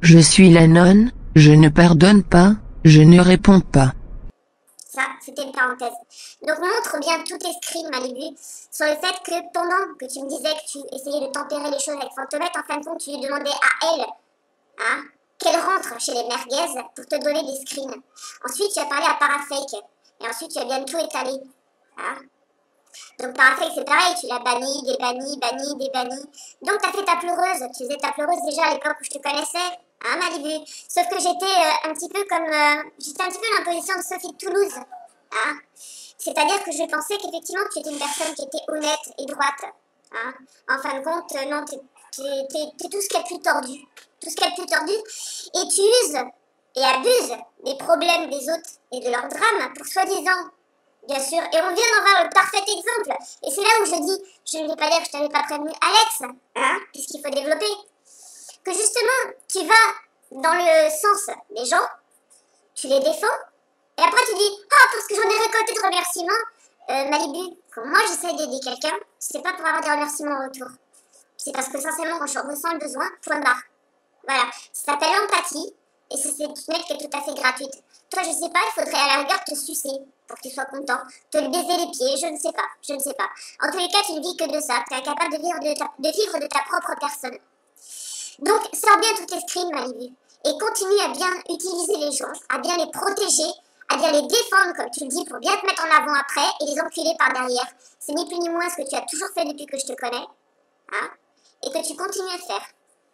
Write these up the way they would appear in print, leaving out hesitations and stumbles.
Je suis la nonne, je ne pardonne pas, je ne réponds pas. Ça, c'était une parenthèse. Donc montre bien tous tes screens, Malibu, sur le fait que pendant que tu me disais que tu essayais de tempérer les choses avec Fantomette, en fin de compte, tu lui demandais à elle, hein, qu'elle rentre chez les merguez pour te donner des screens. Ensuite, tu as parlé à Parafake. Et ensuite, tu as bien tout étalé. Hein. Donc Parafake, c'est pareil, tu l'as banni, débanni, banni, débanni. Donc tu as fait ta pleureuse. Tu faisais ta pleureuse déjà à l'époque où je te connaissais. Hein, Malibu. Sauf que j'étais un petit peu comme... j'étais un petit peu dans la position de Sophie de Toulouse. Hein. C'est-à-dire que je pensais qu'effectivement, tu étais une personne qui était honnête et droite. Hein. En fin de compte, non, t'es tout ce qu'il y a de plus tordu. Tout ce qu'il y a de plus tordu. Et tu uses et abuses des problèmes des autres et de leurs drames pour soi-disant, bien sûr. Et on vient d'en voir le parfait exemple. Et c'est là où je dis, je ne vais pas dire que je t'avais pas prévenu, Alex, hein, puisqu'il faut développer, que justement, tu vas dans le sens des gens, tu les défends, et après tu dis, ah, parce que j'en ai récolté de remerciements, Malibu, quand moi j'essaie d'aider quelqu'un, c'est pas pour avoir des remerciements en retour. C'est parce que sincèrement, quand je ressens le besoin, point barre. Voilà, ça s'appelle l'empathie, et c'est une mec qui est tout à fait gratuite. Toi, je sais pas, il faudrait à la rigueur te sucer pour que tu sois content, te le baiser les pieds, je ne sais pas, je ne sais pas. En tous les cas, tu ne vis que de ça, tu es incapable de vivre de ta propre personne. Donc, sors bien tous tes screens, Malibu, et continue à bien utiliser les gens, à bien les protéger, à bien les défendre, comme tu le dis, pour bien te mettre en avant après et les enculer par derrière. C'est ni plus ni moins ce que tu as toujours fait depuis que je te connais, hein, et que tu continues à faire.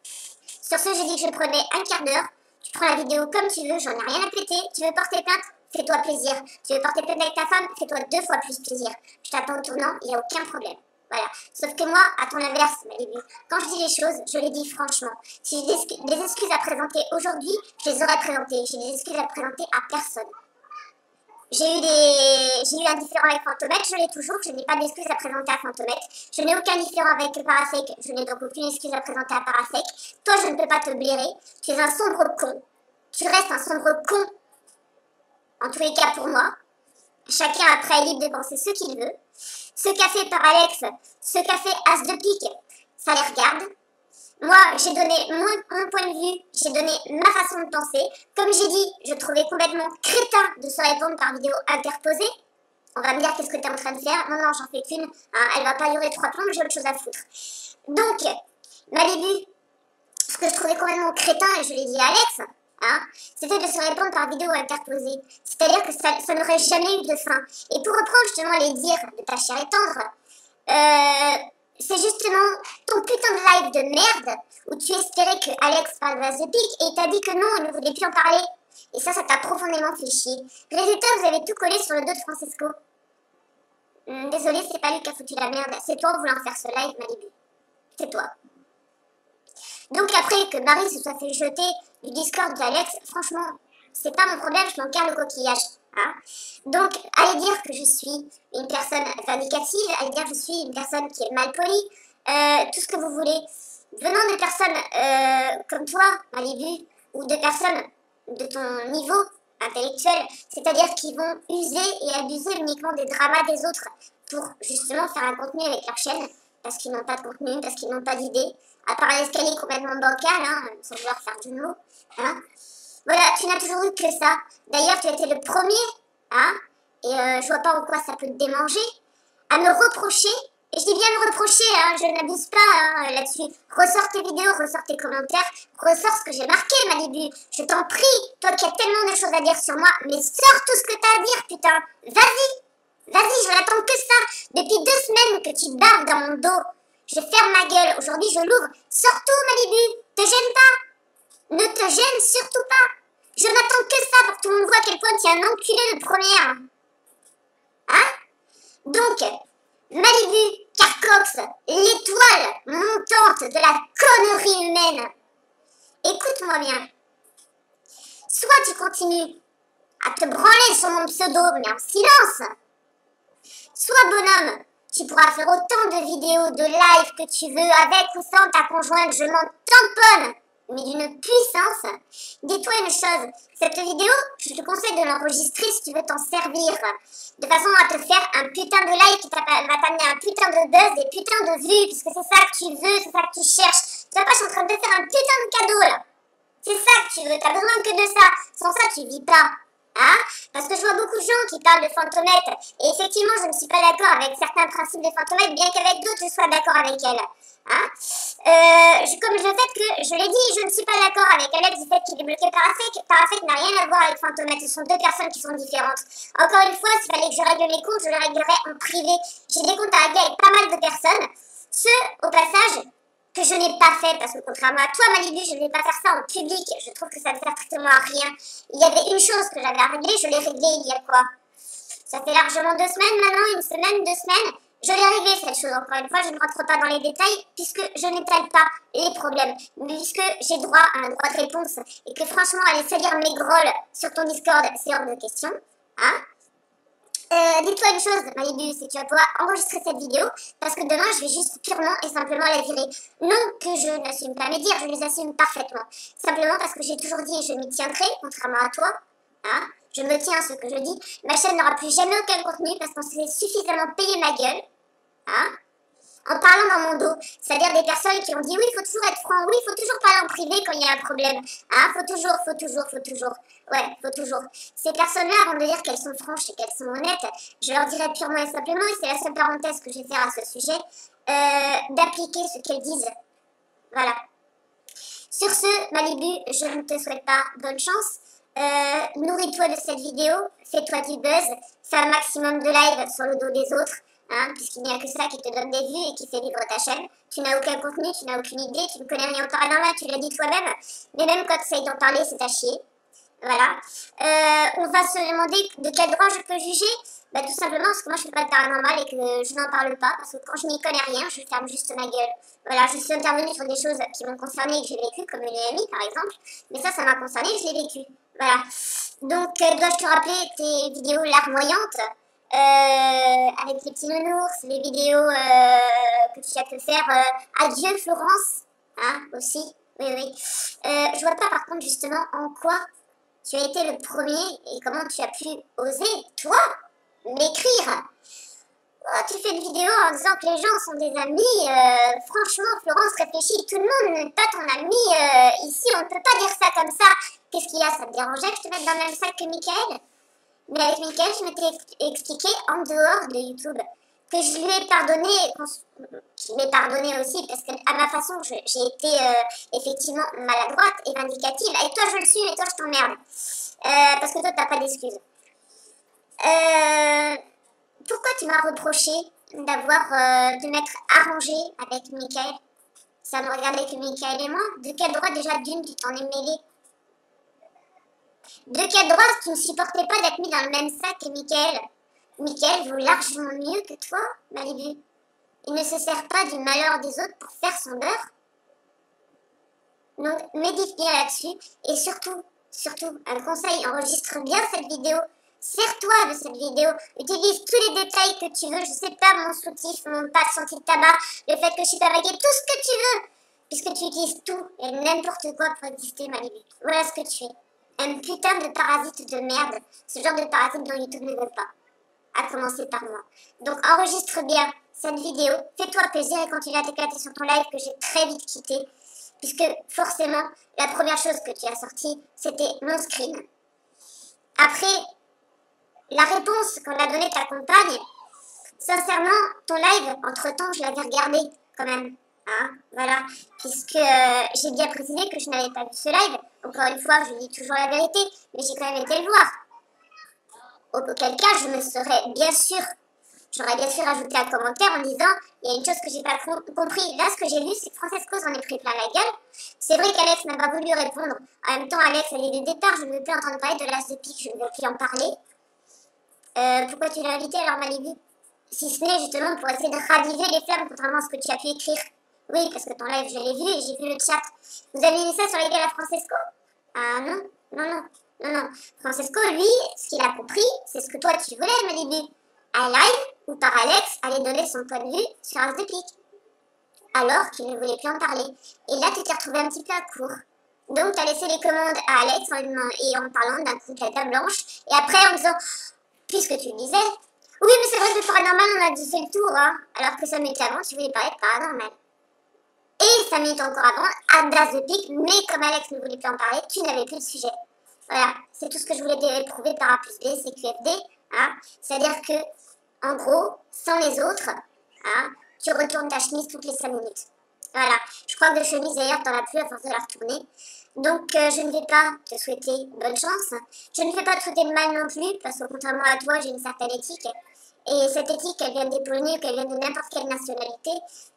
Sur ce, j'ai dit que je prenais un quart d'heure. Tu prends la vidéo comme tu veux, j'en ai rien à péter. Tu veux porter plainte, fais-toi plaisir. Tu veux porter plainte avec ta femme, fais-toi 2 fois plus plaisir. Je t'attends au tournant, il n'y a aucun problème. Voilà. Sauf que moi, à ton inverse, Malibu, quand je dis les choses, je les dis franchement. Si j'ai des excuses à présenter aujourd'hui, je les aurais présentées. J'ai des excuses à présenter à personne. J'ai eu un différend avec Fantomette, je l'ai toujours, je n'ai pas d'excuses à présenter à Fantomette. Je n'ai aucun différend avec Parafake, je n'ai donc aucune excuse à présenter à Parafake. Toi, je ne peux pas te blairer, tu es un sombre con. Tu restes un sombre con, en tous les cas pour moi. Chacun après est libre de penser ce qu'il veut. Ce qu'a fait par Alex, ce qu'a fait As de pique, ça les regarde. Moi, j'ai donné mon point de vue, j'ai donné ma façon de penser. Comme j'ai dit, je trouvais complètement crétin de se répondre par vidéo interposée. On va me dire qu'est-ce que tu es en train de faire. Non, non, j'en fais qu'une. Hein, elle va pas durer 3 plombs, j'ai autre chose à foutre. Donc, Malibu, ce que je trouvais complètement crétin, et je l'ai dit à Alex, hein, c'était de se répondre par vidéo interposée. C'est-à-dire que ça n'aurait jamais eu de fin. Et pour reprendre justement les dires de ta chère et tendre, c'est justement ton putain de live de merde où tu espérais que Alex parle de The Pic et il t'a dit que non, il ne voulait plus en parler. Et ça t'a profondément fait chier. Résultat, vous avez tout collé sur le dos de Francesco. Désolé, c'est pas lui qui a foutu la merde. C'est toi voulant faire ce live, Malibu. C'est toi. Donc après que Marie se soit fait jeter du Discord d'Alex, franchement, c'est pas mon problème, je m'en carre le coquillage. Hein. Donc, allez dire que je suis une personne vindicative, allez dire que je suis une personne qui est mal polie, tout ce que vous voulez. Venant de personnes comme toi, Malibu, ou de personnes de ton niveau intellectuel, c'est-à-dire qui vont user et abuser uniquement des dramas des autres pour justement faire un contenu avec leur chaîne, parce qu'ils n'ont pas de contenu, parce qu'ils n'ont pas d'idée, à part l'escalier complètement bancal, hein, sans vouloir faire du mot, hein. Voilà, tu n'as toujours eu que ça. D'ailleurs, tu as été le premier, hein, et je vois pas en quoi ça peut te démanger, à me reprocher, et je dis bien me reprocher, hein, je n'abuse pas hein, là-dessus. Ressors tes vidéos, ressors tes commentaires, ressors ce que j'ai marqué, Malibu. Je t'en prie, toi qui as tellement de choses à dire sur moi, mais sors tout ce que t'as à dire, putain. Vas-y, vas-y, je n'attends que ça. Depuis 2 semaines que tu barres dans mon dos. Je ferme ma gueule, aujourd'hui je l'ouvre. Sors tout, Malibu, te gêne pas. Ne te gêne surtout pas. Je n'attends que ça pour que tout le monde voit à quel point tu es un enculé de première. Hein? Donc, Malibu, Carcox, l'étoile montante de la connerie humaine. Écoute-moi bien. Soit tu continues à te branler sur mon pseudo, mais en silence. Soit bonhomme, tu pourras faire autant de vidéos, de live que tu veux, avec ou sans ta conjointe, je m'en tamponne. Mais d'une puissance. Dis-toi une chose, cette vidéo, je te conseille de l'enregistrer si tu veux t'en servir. De façon à te faire un putain de like qui va t'amener un putain de buzz, des putains de vues, puisque c'est ça que tu veux, c'est ça que tu cherches. Tu vois pas, je suis en train de te faire un putain de cadeau là. C'est ça que tu veux, t'as besoin que de ça. Sans ça, tu vis pas. Hein? Parce que je vois beaucoup de gens qui parlent de fantomètres. Et effectivement, je ne suis pas d'accord avec certains principes des fantomètres, bien qu'avec d'autres, je sois d'accord avec elles. Hein? Comme le fait que, je l'ai dit, je ne suis pas d'accord avec Alex du fait qu'il est bloqué par Parafake. Parafake n'a rien à voir avec fantomètre. Ce sont deux personnes qui sont différentes. Encore une fois, s'il fallait que je règle mes comptes, je les réglerais en privé. J'ai des comptes à régler avec pas mal de personnes. Ceux, au passage, que je n'ai pas fait, parce que contrairement à toi, Malibu, je ne vais pas faire ça en public. Je trouve que ça ne sert strictement à rien. Il y avait une chose que j'avais à régler, je l'ai réglée il y a quoi? Ça fait largement 2 semaines maintenant, une semaine, 2 semaines. Je l'ai réglée cette chose, encore une fois, je ne rentre pas dans les détails, puisque je n'étale pas les problèmes, puisque j'ai droit à un droit de réponse, et que franchement, aller salir mes grolles sur ton Discord, c'est hors de question. Hein? Dis-toi une chose, Malibu, c'est que tu vas pouvoir enregistrer cette vidéo parce que demain, je vais juste purement et simplement la virer. Non que je n'assume pas mes dires, je les assume parfaitement. Simplement parce que j'ai toujours dit et je m'y tiendrai, contrairement à toi. Hein, je me tiens à ce que je dis. Ma chaîne n'aura plus jamais aucun contenu parce qu'on s'est suffisamment payé ma gueule. Hein, en parlant dans mon dos. C'est-à-dire des personnes qui ont dit oui, il faut toujours être franc, oui, il faut toujours parler en privé quand il y a un problème. Hein, faut toujours. Ouais, faut toujours. Ces personnes-là, avant de dire qu'elles sont franches et qu'elles sont honnêtes, je leur dirais purement et simplement, et c'est la seule parenthèse que je vais faire à ce sujet, d'appliquer ce qu'elles disent. Voilà. Sur ce, Malibu, je ne te souhaite pas bonne chance. Nourris-toi de cette vidéo, fais-toi du buzz, fais un maximum de live sur le dos des autres. Hein, puisqu'il n'y a que ça qui te donne des vues et qui fait vivre ta chaîne. Tu n'as aucun contenu, tu n'as aucune idée, tu ne connais rien au paranormal, tu l'as dit toi-même. Mais même quand tu essayes d'en parler, c'est à chier. Voilà. On va se demander de quel droit je peux juger. Bah, tout simplement parce que moi je fais pas de paranormal et que je n'en parle pas. Parce que quand je n'y connais rien, je ferme juste ma gueule. Voilà, je suis intervenue sur des choses qui m'ont concernée et que j'ai vécues, comme une EMI par exemple. Mais ça m'a concernée et je l'ai vécu. Voilà. Donc, dois-je te rappeler tes vidéos larmoyantes avec les petits nounours, les vidéos que tu as pu faire. Adieu Florence, hein, aussi. Oui. Je vois pas par contre justement en quoi tu as été le premier et comment tu as pu oser, toi, m'écrire. Oh, tu fais une vidéo en disant que les gens sont des amis. Franchement, Florence, réfléchis, tout le monde n'est pas ton ami. Ici, on ne peut pas dire ça comme ça. Qu'est-ce qu'il y a? Ça te dérangeait que je te mette dans le même sac que Mickaël? Mais avec Mickaël, je m'étais expliqué en dehors de YouTube que je lui ai pardonné, je l'ai pardonné aussi parce que à ma façon, j'ai été effectivement maladroite et vindicative. Avec toi, je le suis, mais toi, je t'emmerde. Parce que toi, t'as pas d'excuses. Pourquoi tu m'as reproché de m'être arrangé avec Mickaël? Ça ne regardait que Mickaël et moi. De quel droit déjà d'une tu t'en es mêlé? De quel droit tu ne supportais pas d'être mis dans le même sac que Mickaël? Mickaël vaut largement mieux que toi, Malibu. Il ne se sert pas du malheur des autres pour faire son beurre. Donc, médite bien là-dessus. Et surtout, un conseil, enregistre bien cette vidéo. Sers-toi de cette vidéo. Utilise tous les détails que tu veux. Je sais pas, mon soutif, mon passe anti-tabac, le fait que je suis pas maquillée, tout ce que tu veux. Puisque tu utilises tout et n'importe quoi pour exister, Malibu. Voilà ce que tu es. Un putain de parasite de merde. Ce genre de parasite dont YouTube ne veut pas. À commencer par moi. Donc enregistre bien cette vidéo. Fais-toi plaisir et continue à t'éclater sur ton live que j'ai très vite quitté. Puisque forcément, la première chose que tu as sortie, c'était mon screen. Après, la réponse qu'on a donnée ta compagne, sincèrement, ton live, entre-temps, je l'avais regardé quand même. Hein, voilà, puisque j'ai bien précisé que je n'avais pas vu ce live. Encore une fois, je dis toujours la vérité, mais j'ai quand même été le voir. Auquel cas, j'aurais bien sûr ajouté un commentaire en disant il y a une chose que j'ai pas compris. Là, ce que j'ai vu, c'est que Francesco s'en est pris plein la gueule. C'est vrai qu'Alex n'a pas voulu répondre. En même temps, Alex a dit dès départ, je ne veux plus entendre parler de l'as de pique, je ne veux plus en parler. Pourquoi tu l'as invité alors, Malibu? Si ce n'est justement pour essayer de raviver les flammes, contrairement à ce que tu as pu écrire. Oui, parce que ton live, je l'ai vu et j'ai vu le chat. Vous avez mis ça sur les gars à Francesco? Ah non. Francesco, lui, ce qu'il a compris, c'est ce que toi tu voulais, Malibu. Un live où par Alex allait donner son point de vue sur As de pique. Alors qu'il ne voulait plus en parler. Et là, tu t'es retrouvé un petit peu à court. Donc, tu as laissé les commandes à Alex en parlant d'un coup de la dame blanche. Et après, en disant, puisque tu le disais, oui, mais c'est vrai que le paranormal, on a dit c'est le tour, hein. Alors que ça m'était avant, tu voulais parler de paranormal. Et 5 minutes encore avant, à Das the Pic, mais comme Alex ne voulait plus en parler, tu n'avais plus le sujet. Voilà, c'est tout ce que je voulais prouver par A plus B, c'est QFD. Hein. C'est-à-dire que, en gros, sans les autres, hein, tu retournes ta chemise toutes les 5 minutes. Voilà, je crois que de chemise d'ailleurs t'en as plus à force de la retourner. Donc je ne vais pas te souhaiter bonne chance. Je ne vais pas te souhaiter de mal non plus, parce que contrairement à toi, j'ai une certaine éthique. Et cette éthique, elle vient des Polonais, qu'elle vient de n'importe quelle nationalité.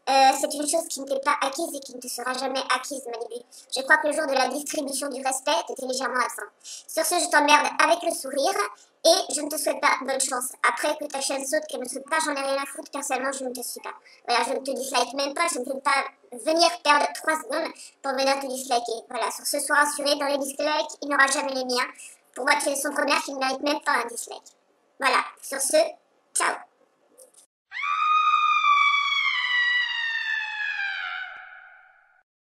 C'est une chose qui ne t'est pas acquise et qui ne te sera jamais acquise, Malibu. Je crois que le jour de la distribution du respect, tu étais légèrement absent. Sur ce, je t'emmerde avec le sourire et je ne te souhaite pas bonne chance. Après que ta chaîne saute, qu'elle ne saute pas, j'en ai rien à foutre. Personnellement, je ne te suis pas. Voilà, je ne te dislike même pas. Je ne vais pas venir perdre 3 secondes pour venir te disliker. Voilà, sur ce, sois rassuré, dans les dislikes, il n'y aura jamais les miens. Pour moi, tu es son première qui ne mérite même pas un dislike. Voilà, sur ce, ciao.